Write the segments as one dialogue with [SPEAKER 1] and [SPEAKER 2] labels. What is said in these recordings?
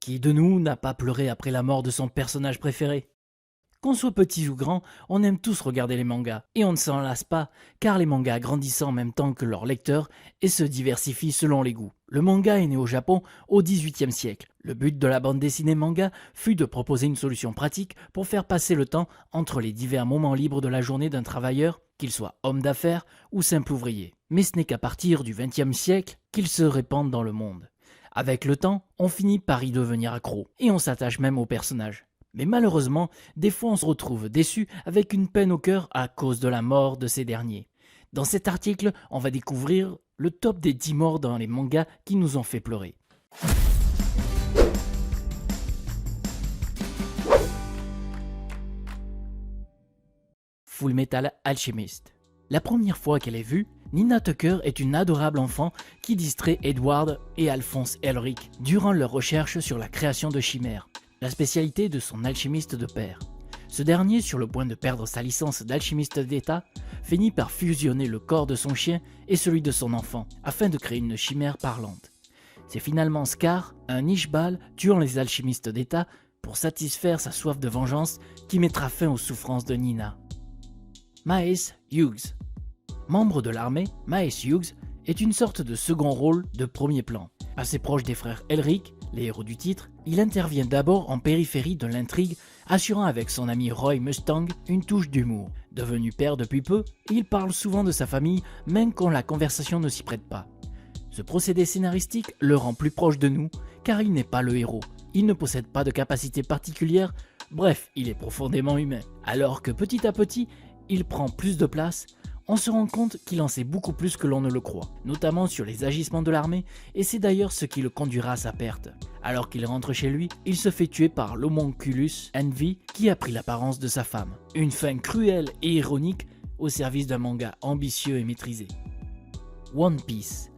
[SPEAKER 1] Qui de nous n'a pas pleuré après la mort de son personnage préféré? Qu'on soit petit ou grand, on aime tous regarder les mangas, et on ne s'en lasse pas, car les mangas grandissent en même temps que leurs lecteurs et se diversifient selon les goûts. Le manga est né au Japon au XVIIIe siècle. Le but de la bande dessinée manga fut de proposer une solution pratique pour faire passer le temps entre les divers moments libres de la journée d'un travailleur, qu'il soit homme d'affaires ou simple ouvrier. Mais ce n'est qu'à partir du XXe siècle qu'ils se répandent dans le monde. Avec le temps, on finit par y devenir accro, et on s'attache même aux personnages. Mais malheureusement, des fois on se retrouve déçu avec une peine au cœur à cause de la mort de ces derniers. Dans cet article, on va découvrir le top des 10 morts dans les mangas qui nous ont fait pleurer. Fullmetal Alchemist. La première fois qu'elle est vue, Nina Tucker est une adorable enfant qui distrait Edward et Alphonse Elric durant leurs recherches sur la création de chimères, la spécialité de son alchimiste de père. Ce dernier, sur le point de perdre sa licence d'alchimiste d'État, finit par fusionner le corps de son chien et celui de son enfant, afin de créer une chimère parlante. C'est finalement Scar, un Ishbal tuant les alchimistes d'État pour satisfaire sa soif de vengeance qui mettra fin aux souffrances de Nina. Maes Hughes. Membre de l'armée, Maes Hughes est une sorte de second rôle de premier plan. Assez proche des frères Elric, les héros du titre, il intervient d'abord en périphérie de l'intrigue, assurant avec son ami Roy Mustang une touche d'humour. Devenu père depuis peu, il parle souvent de sa famille, même quand la conversation ne s'y prête pas. Ce procédé scénaristique le rend plus proche de nous, car il n'est pas le héros. Il ne possède pas de capacité particulière, bref, il est profondément humain. Alors que petit à petit, il prend plus de place, on se rend compte qu'il en sait beaucoup plus que l'on ne le croit, notamment sur les agissements de l'armée, et c'est d'ailleurs ce qui le conduira à sa perte. Alors qu'il rentre chez lui, il se fait tuer par l'homonculus Envy, qui a pris l'apparence de sa femme. Une fin cruelle et ironique au service d'un manga ambitieux et maîtrisé. One Piece.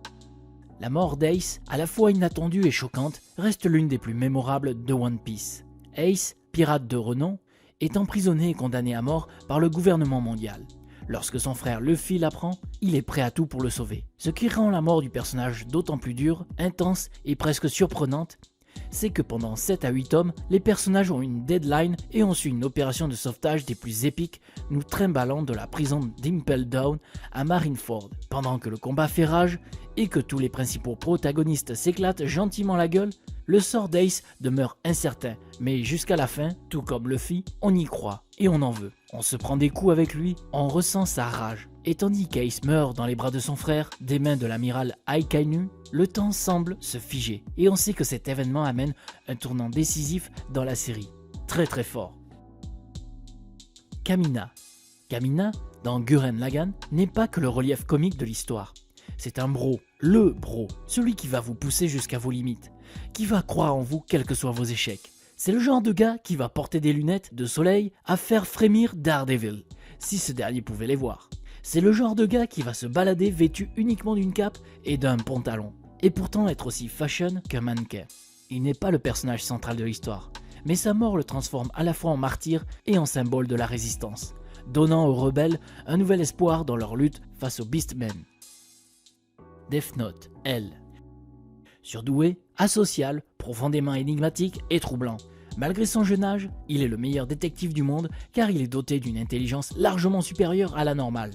[SPEAKER 1] La mort d'Ace, à la fois inattendue et choquante, reste l'une des plus mémorables de One Piece. Ace, pirate de renom, est emprisonné et condamné à mort par le gouvernement mondial. Lorsque son frère Luffy l'apprend, il est prêt à tout pour le sauver. Ce qui rend la mort du personnage d'autant plus dure, intense et presque surprenante, c'est que pendant 7 à 8 tomes, les personnages ont une deadline et ont suit une opération de sauvetage des plus épiques, nous trimballant de la prison d'Impel Down à Marineford. Pendant que le combat fait rage et que tous les principaux protagonistes s'éclatent gentiment la gueule, le sort d'Ace demeure incertain, mais jusqu'à la fin, tout comme Luffy, on y croit et on en veut. On se prend des coups avec lui, on ressent sa rage. Et tandis qu'Ace meurt dans les bras de son frère, des mains de l'amiral Akainu, le temps semble se figer. Et on sait que cet événement amène un tournant décisif dans la série. Très très fort. Kamina. Kamina, dans Gurren Lagann, n'est pas que le relief comique de l'histoire. C'est un bro, le bro, celui qui va vous pousser jusqu'à vos limites, qui va croire en vous quels que soient vos échecs. C'est le genre de gars qui va porter des lunettes de soleil à faire frémir Daredevil, si ce dernier pouvait les voir. C'est le genre de gars qui va se balader vêtu uniquement d'une cape et d'un pantalon, et pourtant être aussi fashion qu'un mannequin. Il n'est pas le personnage central de l'histoire, mais sa mort le transforme à la fois en martyr et en symbole de la résistance, donnant aux rebelles un nouvel espoir dans leur lutte face aux Beastmen. Death Note, elle. Surdoué, asocial, profondément énigmatique et troublant. Malgré son jeune âge, il est le meilleur détective du monde car il est doté d'une intelligence largement supérieure à la normale.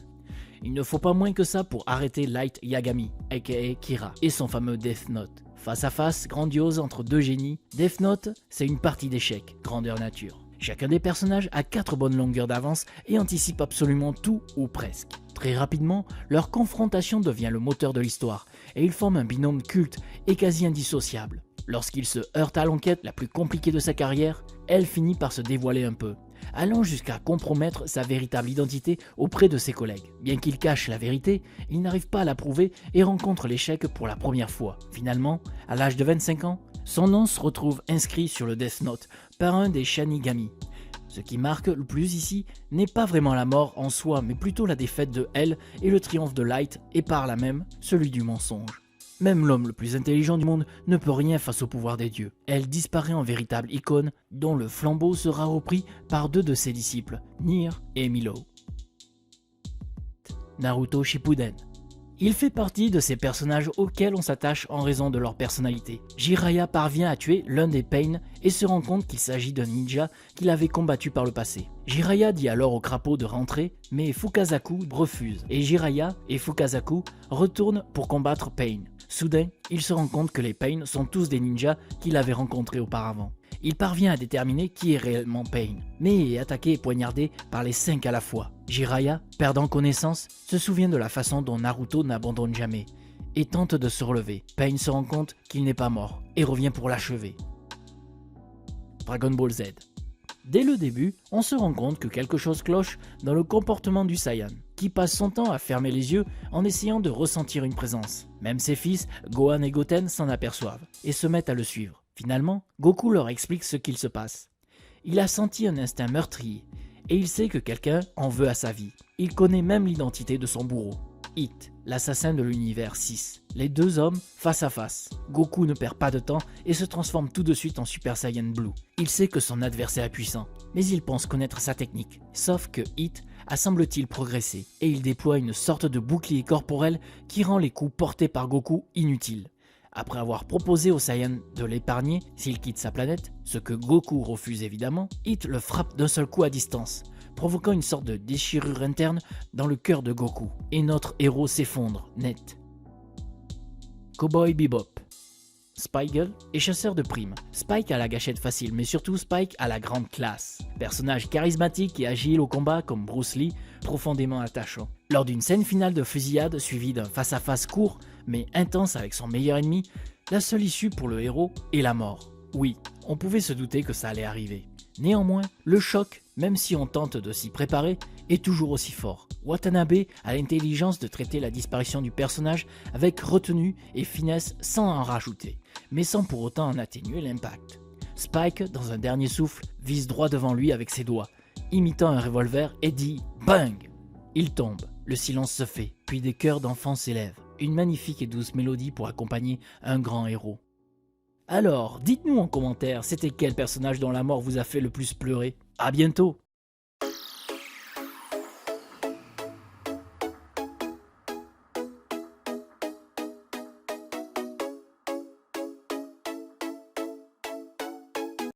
[SPEAKER 1] Il ne faut pas moins que ça pour arrêter Light Yagami, aka Kira, et son fameux Death Note. Face à face grandiose entre deux génies, Death Note, c'est une partie d'échecs, grandeur nature. Chacun des personnages a 4 bonnes longueurs d'avance et anticipe absolument tout ou presque. Très rapidement, leur confrontation devient le moteur de l'histoire et ils forment un binôme culte et quasi indissociable. Lorsqu'il se heurte à l'enquête la plus compliquée de sa carrière, elle finit par se dévoiler un peu, allant jusqu'à compromettre sa véritable identité auprès de ses collègues. Bien qu'il cache la vérité, il n'arrive pas à la prouver et rencontre l'échec pour la première fois. Finalement, à l'âge de 25 ans, son nom se retrouve inscrit sur le Death Note par un des Shinigami. Ce qui marque le plus ici n'est pas vraiment la mort en soi, mais plutôt la défaite de L et le triomphe de Light et par là même celui du mensonge. Même l'homme le plus intelligent du monde ne peut rien face au pouvoir des dieux. Elle disparaît en véritable icône dont le flambeau sera repris par 2 de ses disciples, Nier et Milo. Naruto Shippuden. Il fait partie de ces personnages auxquels on s'attache en raison de leur personnalité. Jiraiya parvient à tuer l'un des Pain et se rend compte qu'il s'agit d'un ninja qu'il avait combattu par le passé. Jiraiya dit alors au crapaud de rentrer, mais Fukazaku refuse et Jiraiya et Fukazaku retournent pour combattre Pain. Soudain, il se rend compte que les Pain sont tous des ninjas qu'il avait rencontrés auparavant. Il parvient à déterminer qui est réellement Pain, mais est attaqué et poignardé par les 5 à la fois. Jiraiya, perdant connaissance, se souvient de la façon dont Naruto n'abandonne jamais et tente de se relever. Pain se rend compte qu'il n'est pas mort et revient pour l'achever. Dragon Ball Z. Dès le début, on se rend compte que quelque chose cloche dans le comportement du Saiyan, qui passe son temps à fermer les yeux en essayant de ressentir une présence. Même ses fils, Gohan et Goten, s'en aperçoivent et se mettent à le suivre. Finalement, Goku leur explique ce qu'il se passe. Il a senti un instinct meurtrier et il sait que quelqu'un en veut à sa vie. Il connaît même l'identité de son bourreau, Hit, l'assassin de l'univers 6. Les deux hommes face à face. Goku ne perd pas de temps et se transforme tout de suite en Super Saiyan Blue. Il sait que son adversaire est puissant, mais il pense connaître sa technique. Sauf que Hit a semble-t-il progressé et il déploie une sorte de bouclier corporel qui rend les coups portés par Goku inutiles. Après avoir proposé au Saiyan de l'épargner s'il quitte sa planète, ce que Goku refuse évidemment, Hit le frappe d'un seul coup à distance, provoquant une sorte de déchirure interne dans le cœur de Goku, et notre héros s'effondre net. Cowboy Bebop. Spike Girl est chasseur de primes. Spike a la gâchette facile, mais surtout Spike a la grande classe. Personnage charismatique et agile au combat comme Bruce Lee, profondément attachant. Lors d'une scène finale de fusillade suivie d'un face-à-face court mais intense avec son meilleur ennemi, la seule issue pour le héros est la mort. Oui, on pouvait se douter que ça allait arriver. Néanmoins, le choc, même si on tente de s'y préparer, est toujours aussi fort. Watanabe a l'intelligence de traiter la disparition du personnage avec retenue et finesse sans en rajouter, mais sans pour autant en atténuer l'impact. Spike, dans un dernier souffle, vise droit devant lui avec ses doigts, imitant un revolver et dit « Bang !» Il tombe, le silence se fait, puis des chœurs d'enfants s'élèvent. Une magnifique et douce mélodie pour accompagner un grand héros. Alors, dites-nous en commentaire, c'était quel personnage dont la mort vous a fait le plus pleurer? À bientôt!